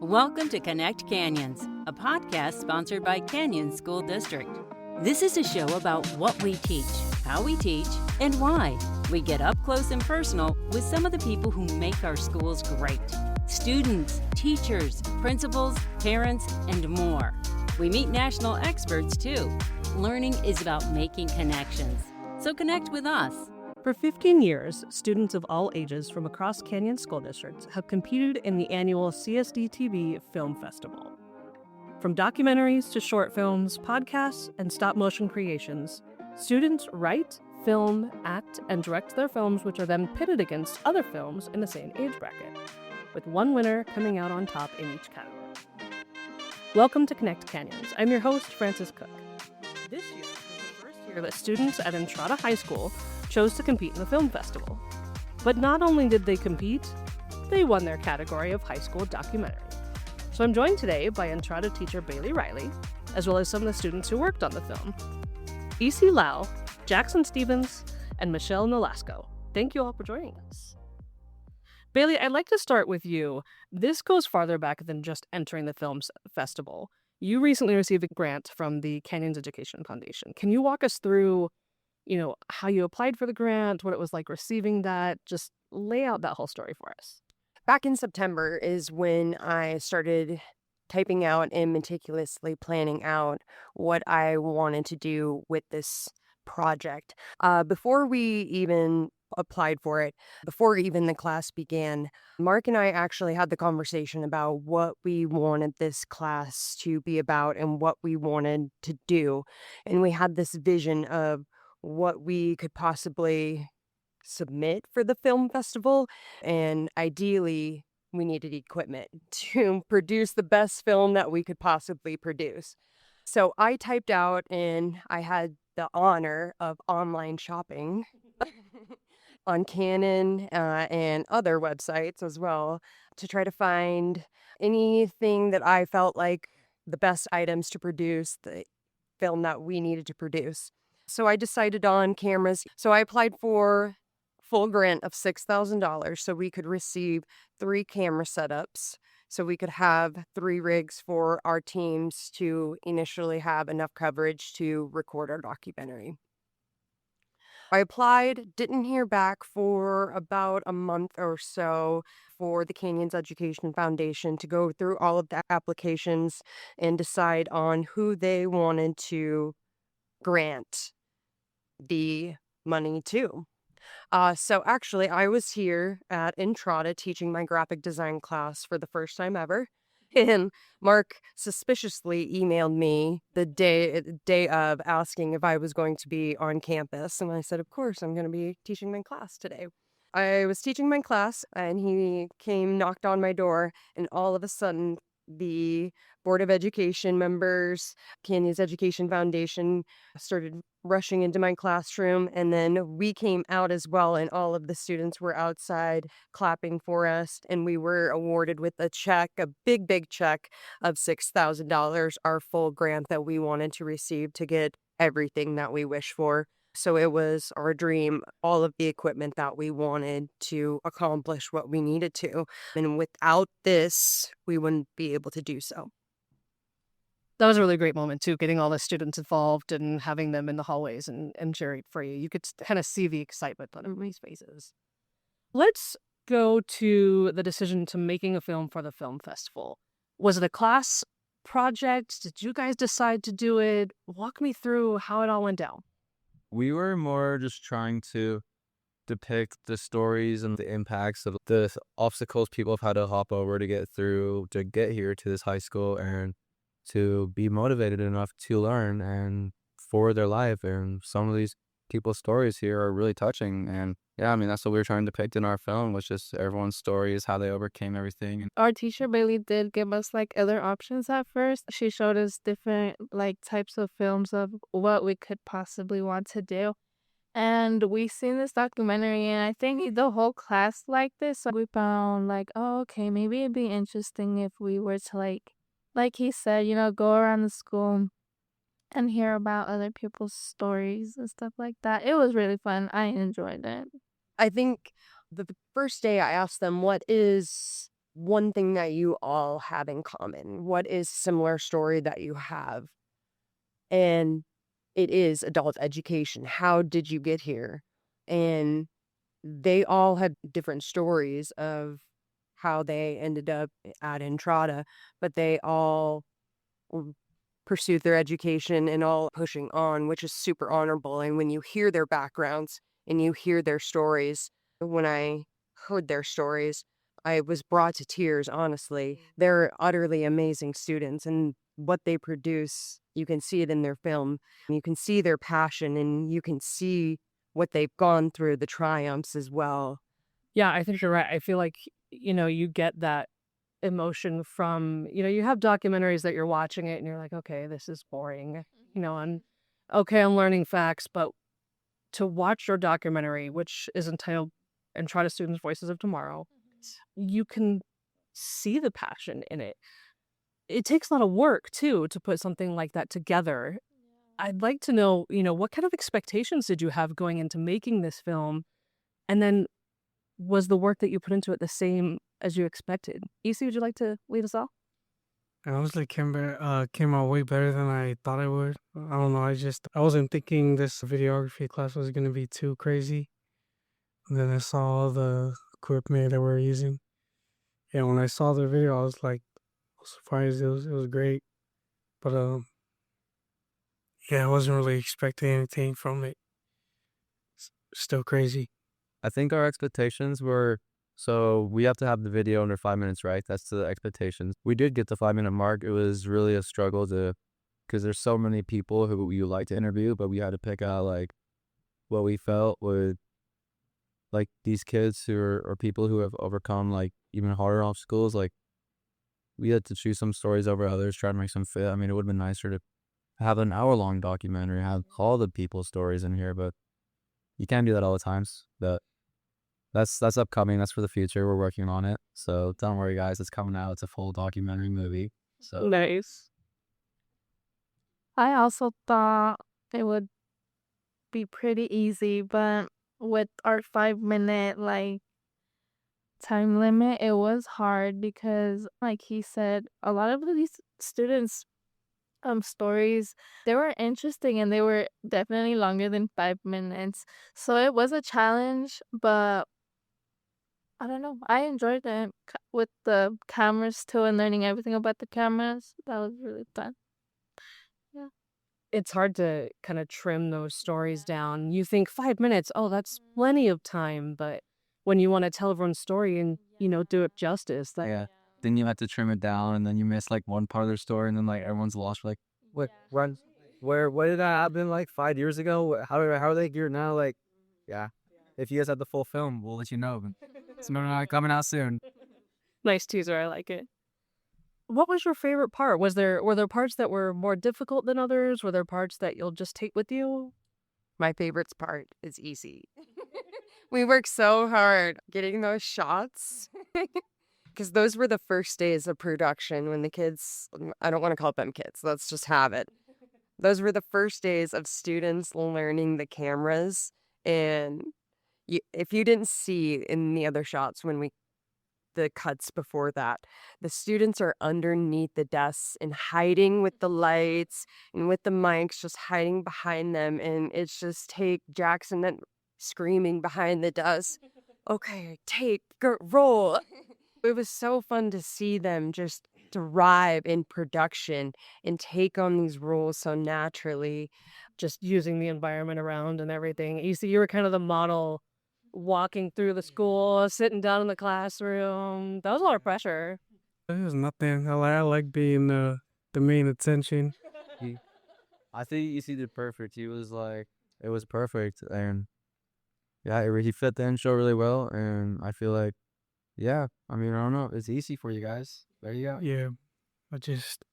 Welcome to Connect Canyons, a podcast sponsored by Canyon School District. This is a show about what we teach, how we teach, and why. We get up close and personal with some of the people who make our schools great. Students, teachers, principals, parents, and more. We meet national experts too. Learning is about making connections. So connect with us. For 15 years, students of all ages from across Canyon School Districts have competed in the annual CSDtv Film Festival. From documentaries to short films, podcasts, and stop-motion creations, students write, film, act, and direct their films, which are then pitted against other films in the same age bracket, with one winner coming out on top in each category. Welcome to Connect Canyons. I'm your host, Francis Cook. This year was the first year that students at Entrada High School chose to compete in the film festival. But not only did they compete, they won their category of high school documentary. So I'm joined today by Entrada teacher Baylee Riley, as well as some of the students who worked on the film. E.C. Lau, Jackson Stevens, and Michelle Nolaca. Thank you all for joining us. Baylee, I'd like to start with you. This goes farther back than just entering the film festival. You recently received a grant from the Canyons Education Foundation. Can you walk us through how you applied for the grant, what it was like receiving that? Just lay out that whole story for us. Back in September is when I started typing out and meticulously planning out what I wanted to do with this project. Before we even applied for it, before even the class began, Mark and I actually had the conversation about what we wanted this class to be about and what we wanted to do. And we had this vision of what we could possibly submit for the film festival. And ideally, we needed equipment to produce the best film that we could possibly produce. So I typed out, and I had the honor of online shopping on Canon and other websites as well to try to find anything that I felt like the best items to produce the film that we needed to produce. So I decided on cameras. So I applied for full grant of $6,000 so we could receive 3 camera setups, so we could have 3 rigs for our teams to initially have enough coverage to record our documentary. I applied, didn't hear back for about a month or so for the Canyons Education Foundation to go through all of the applications and decide on who they wanted to grant the money to. So actually, I was here at Entrada teaching my graphic design class for the first time ever. And Mark suspiciously emailed me the day of asking if I was going to be on campus. And I said, of course, I'm going to be teaching my class today. I was teaching my class, and he knocked on my door, and all of a sudden, the Board of Education members, Canyons Education Foundation, started rushing into my classroom, and then we came out as well, and all of the students were outside clapping for us, and we were awarded with a check, a big check of $6,000, our full grant that we wanted to receive to get everything that we wish for. So it was our dream, all of the equipment that we wanted to accomplish what we needed to. And without this, we wouldn't be able to do so. That was a really great moment, too, getting all the students involved and having them in the hallways and cheering for you. You could kind of see the excitement on everybody's faces. Let's go to the decision to making a film for the film festival. Was it a class project? Did you guys decide to do it? Walk me through how it all went down. We were more just trying to depict the stories and the impacts of the obstacles people have had to hop over to get through, to get here to this high school, and to be motivated enough to learn and for their life. And some of these people's stories here are really touching. And yeah, that's what we were trying to depict in our film, was just everyone's stories, how they overcame everything. Our teacher Baylee did give us other options at first. She showed us different types of films of what we could possibly want to do. And we seen this documentary, and I think the whole class liked this. So we found okay, maybe it'd be interesting if we were to like he said, go around the school and hear about other people's stories and stuff like that. It was really fun. I enjoyed it. I think the first day I asked them, what is one thing that you all have in common? What is similar story that you have? And it is adult education. How did you get here? And they all had different stories of how they ended up at Entrada, but they all pursued their education and all pushing on, which is super honorable. And when you hear their backgrounds and you hear their stories, when I heard their stories, I was brought to tears, honestly. They're utterly amazing students, and what they produce, you can see it in their film. You can see their passion, and you can see what they've gone through, the triumphs as well. Yeah, I think you're right. I feel like, you get that emotion from, you have documentaries that you're watching it and you're like, okay, this is boring, and okay, I'm learning facts, but to watch your documentary, which is entitled Entrada Students' Voices of Tomorrow, you can see the passion in it. It takes a lot of work, too, to put something like that together. I'd like to know, what kind of expectations did you have going into making this film? And then was the work that you put into it the same as you expected? Isi, would you like to lead us off? It honestly came out way better than I thought it would. I don't know. I wasn't thinking this videography class was gonna be too crazy. And then I saw all the equipment that we're using. And when I saw the video, I was like, surprised. It was great. But yeah, I wasn't really expecting anything from it. Still crazy. I think our expectations were, so we have to have the video under 5 minutes, right? That's the expectations. We did get the 5-minute mark. It was really a struggle because there's so many people who you like to interview, but we had to pick out like what we felt would, like these kids who are people who have overcome like even harder obstacles. Like we had to choose some stories over others, try to make some fit. I mean, it would have been nicer to have an hour-long documentary, have all the people's stories in here, but you can't do that all the times. That's upcoming. That's for the future. We're working on it. So don't worry, guys. It's coming out. It's a full documentary movie. So Nice. I also thought it would be pretty easy, but with our 5-minute time limit, it was hard because like he said, a lot of these students stories, they were interesting and they were definitely longer than 5 minutes. So it was a challenge, but I don't know. I enjoyed it with the cameras too and learning everything about the cameras. That was really fun. Yeah. It's hard to kind of trim those stories down. You think 5 minutes, oh, that's plenty of time. But when you want to tell everyone's story and, do it justice, that yeah. Then you have to trim it down, and then you miss like one part of their story, and then like everyone's lost. Like, what did that happen like 5 years ago? How are they here now? Like, yeah. If you guys have the full film, we'll let you know. It's coming out soon. nice teaser. I like it. What was your favorite part? Were there parts that were more difficult than others? Were there parts that you'll just take with you? My favorite part is easy. We worked so hard getting those shots because those were the first days of production when the kids, I don't want to call them kids, let's just have it. Those were the first days of students learning the cameras. And if you didn't see in the other shots the cuts before that, the students are underneath the desks and hiding with the lights and with the mics, just hiding behind them. And it's just take Jackson then screaming behind the desk. Okay, take, go, roll. It was so fun to see them just thrive in production and take on these roles so naturally. Just using the environment around and everything. You were kind of the model walking through the school, sitting down in the classroom. That was a lot of pressure. It was nothing. I like being the main attention. I think EC did perfect. It was perfect, and yeah, he fit the intro really well, and I feel like, yeah, I mean, I don't know, it's easy for you guys. There you go. Yeah, I just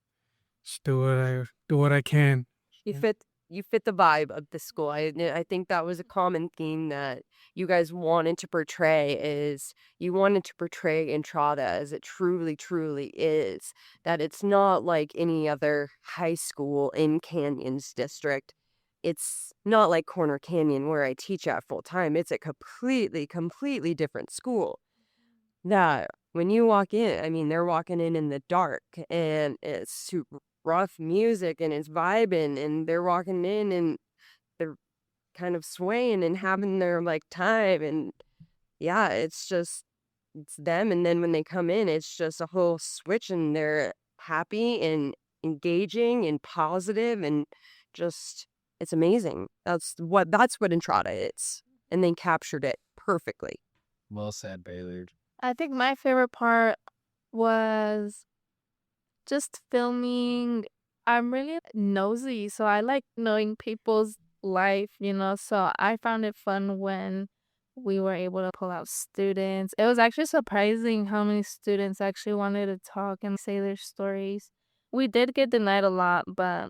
do what I can. You fit the vibe of the school. I think that was a common theme that you guys wanted to portray is you wanted to portray Entrada as it truly, truly is. That it's not like any other high school in Canyons district. It's not like Corner Canyon where I teach at full time. It's a completely, completely different school. that when you walk in, I mean, they're walking in the dark and it's super rough music and it's vibing and they're walking in and they're kind of swaying and having their like time. And yeah, it's them. And then when they come in, it's just a whole switch and they're happy and engaging and positive and just, it's amazing. That's what Entrada is. And they captured it perfectly. Well said, Baylee. I think my favorite part was just filming. I'm really nosy, so I like knowing people's life, so I found it fun when we were able to pull out students. It was actually surprising how many students actually wanted to talk and say their stories. We did get denied a lot, but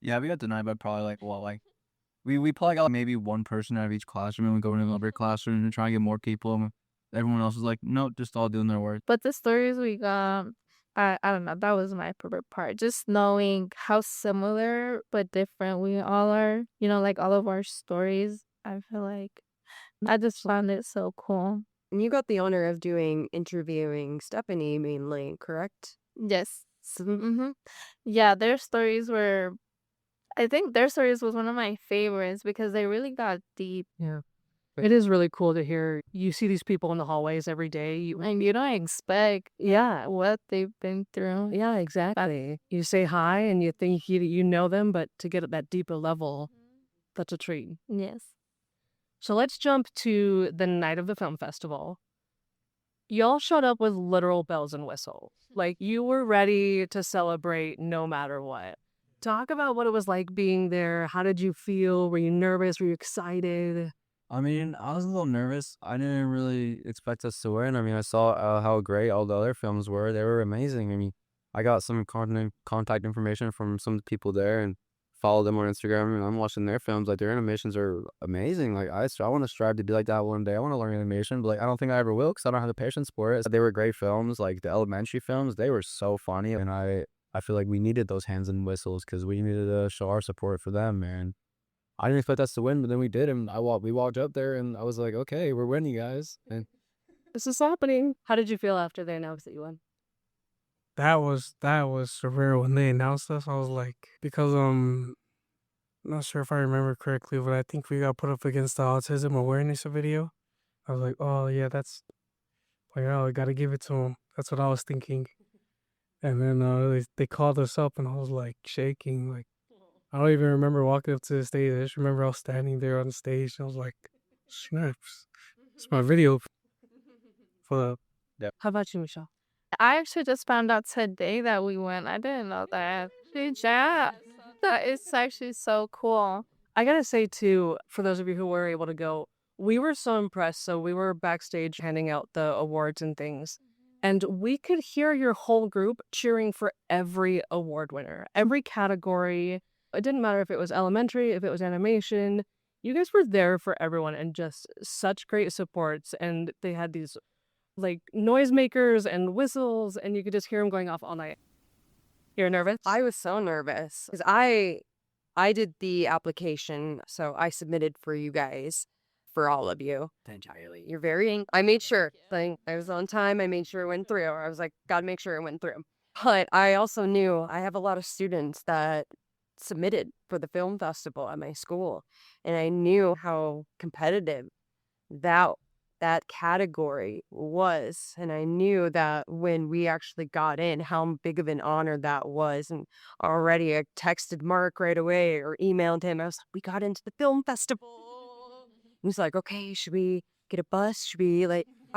Yeah, we got denied by probably we probably got maybe one person out of each classroom, and we go into another classroom and try and get more people. And everyone else was like, no, just all doing their work. the stories we got, I don't know, that was my favorite part. Just knowing how similar but different we all are, like all of our stories. I feel like I just found it so cool. And you got the honor of interviewing Stephanie mainly, correct? Yes. Yeah, I think their stories was one of my favorites because they really got deep. Yeah. It is really cool to hear. You see these people in the hallways every day. And you don't expect Yeah. what they've been through. Yeah, exactly. You say hi and you think you know them, but to get at that deeper level, that's a treat. Yes. So let's jump to the night of the film festival. Y'all showed up with literal bells and whistles. Like you were ready to celebrate no matter what. Talk about what it was like being there. How did you feel? Were you nervous? Were you excited? I mean, I was a little nervous. I didn't really expect us to win. I mean, I saw how great all the other films were. They were amazing. I mean, I got some contact information from some of the people there and followed them on Instagram, and I'm watching their films. Like, their animations are amazing. Like, I want to strive to be like that one day. I want to learn animation, but like, I don't think I ever will because I don't have the patience for it. They were great films. Like, the elementary films, they were so funny, and I feel like we needed those hands and whistles because we needed to show our support for them, man. I didn't expect us to win, but then we did, and we walked up there, and I was like, okay, we're winning, guys. And This is happening. How did you feel after they announced that you won? That was surreal when they announced us. I was like, because not sure if I remember correctly, but I think we got put up against the autism awareness video. I was like, oh yeah, that's like, oh, I gotta give it to them. That's what I was thinking. And then they called us up, and I was like shaking. Like I don't even remember walking up to the stage. I just remember I was standing there on the stage, and I was like, snaps. It's my video for the. How about you, Michelle? I actually just found out today that we won. I didn't know that. Yeah. That is actually so cool. I gotta say, too, for those of you who were able to go, we were so impressed. So we were backstage handing out the awards and things. And we could hear your whole group cheering for every award winner, every category. It didn't matter if it was elementary, if it was animation. You guys were there for everyone and just such great supports. And they had these like noisemakers and whistles, and you could just hear them going off all night. You're nervous? I was so nervous because I did the application, so I submitted for you guys, for all of you. Entirely. You're I made sure. Like, I was on time. I made sure it went through. I was like, gotta make sure it went through. But I also knew I have a lot of students that submitted for the film festival at my school, and I knew how competitive that category was, and I knew that when we actually got in, how big of an honor that was. And already I texted Mark right away or emailed him. I was like, we got into the film festival. He's like, okay, should we get a bus? Should we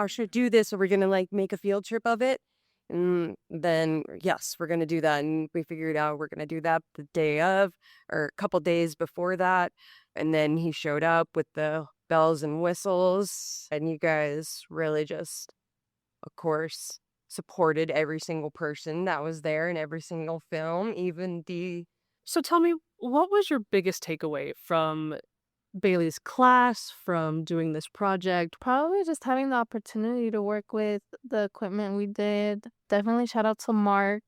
should we do this? Are we gonna make a field trip of it? And then yes, we're gonna do that. And we figured out we're gonna do that the day of, or a couple days before that. And then he showed up with the bells and whistles, and you guys really just, of course, supported every single person that was there in every single film, even the. So tell me, what was your biggest takeaway from Baylee's class, from doing this project? Probably just having the opportunity to work with the equipment we did. Definitely shout out to Mark.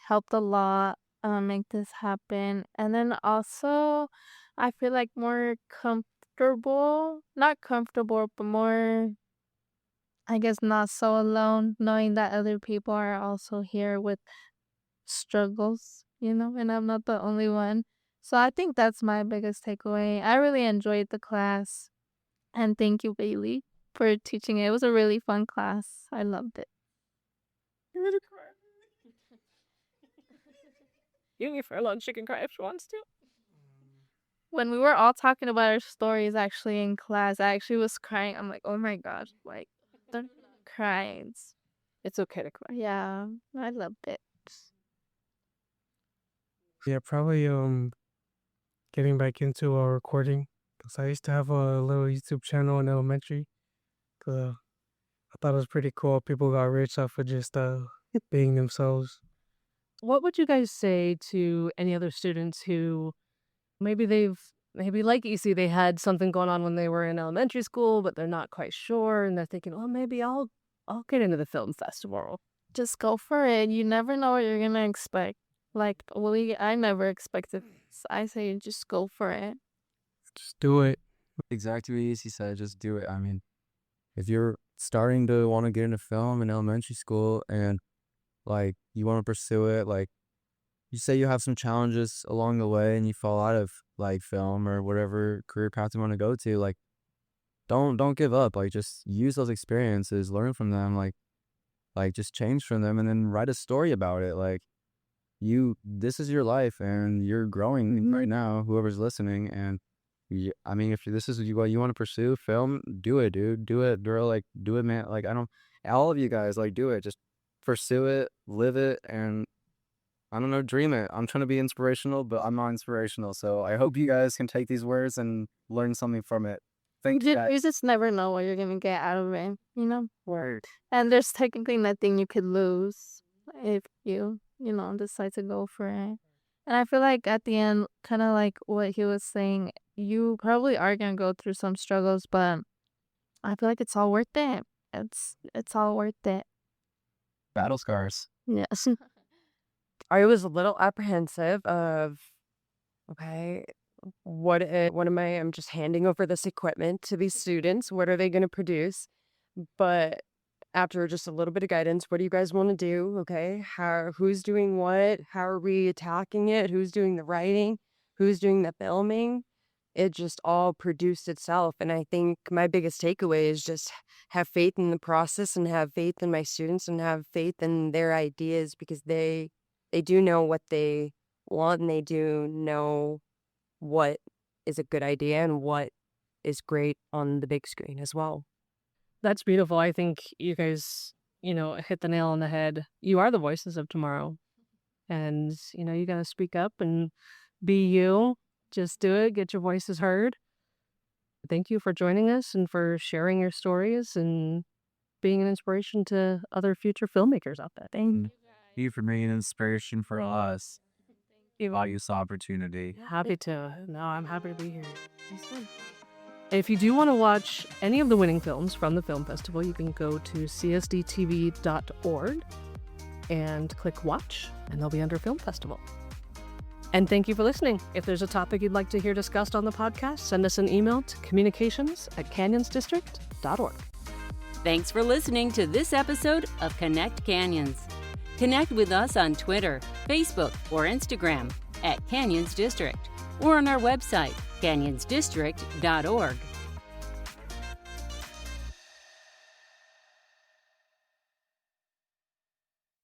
Helped a lot make this happen. And then also, I feel like more comfortable. Not comfortable, but more, I guess, not so alone, knowing that other people are also here with struggles, and I'm not the only one. So I think that's my biggest takeaway. I really enjoyed the class, and thank you, Baylee, for teaching it. It was a really fun class. I loved it. You can give her alone. She can cry if she wants to. When we were all talking about our stories actually in class, I actually was crying. I'm like, oh my gosh, like, they're crying. It's okay to cry. Yeah, I loved it. Yeah, probably getting back into recording, because I used to have a little YouTube channel in elementary. 'Cause, I thought it was pretty cool. People got rich off of just being themselves. What would you guys say to any other students who maybe like EC, they had something going on when they were in elementary school, but they're not quite sure, and they're thinking, oh, maybe I'll get into the film festival. Just go for it. You never know what you're gonna expect. Like, I never expected this. I say just go for it. Just do it. Exactly what he said. Just do it. I mean, if you're starting to want to get into film in elementary school and like you want to pursue it, like you say you have some challenges along the way and you fall out of like film or whatever career path you want to go to, like don't give up. Like just use those experiences, learn from them, like just change from them, and then write a story about it. Like this is your life and you're growing right now, whoever's listening. And I mean, if this is what you want to pursue, film, do it, dude. Do it, girl. Like, do it, man. Like, all of you guys, like, do it. Just pursue it, live it, and I don't know, dream it. I'm trying to be inspirational, but I'm not inspirational. So I hope you guys can take these words and learn something from it. Thank you, guys. You just never know what you're gonna get out of it, Word. And there's technically nothing you could lose if you decide to go for it. And I feel like at the end, kind of like what he was saying, you probably are gonna go through some struggles, but I feel like it's all worth it. It's all worth it. Battle scars. Yes. I was a little apprehensive of, okay, what am I'm just handing over this equipment to these students. What are they going to produce? But after just a little bit of guidance, what do you guys want to do? Okay, who's doing what? How are we attacking it? Who's doing the writing? Who's doing the filming? It just all produced itself. And I think my biggest takeaway is just have faith in the process and have faith in my students and have faith in their ideas, because they do know what they want and they do know what is a good idea and what is great on the big screen as well. That's beautiful. I think you guys, hit the nail on the head. You are the voices of tomorrow. And, you got to speak up and be you. Just do it. Get your voices heard. Thank you for joining us and for sharing your stories and being an inspiration to other future filmmakers out there. Thank you for being an inspiration for us. Value this opportunity. Happy to. No, I'm happy to be here. If you do want to watch any of the winning films from the film festival, you can go to CSDtv.org and click watch, and they'll be under Film Festival. And thank you for listening. If there's a topic you'd like to hear discussed on the podcast, send us an email to communications@canyonsdistrict.org. Thanks for listening to this episode of Connect Canyons. Connect with us on Twitter, Facebook, or Instagram @Canyons District, or on our website, canyonsdistrict.org.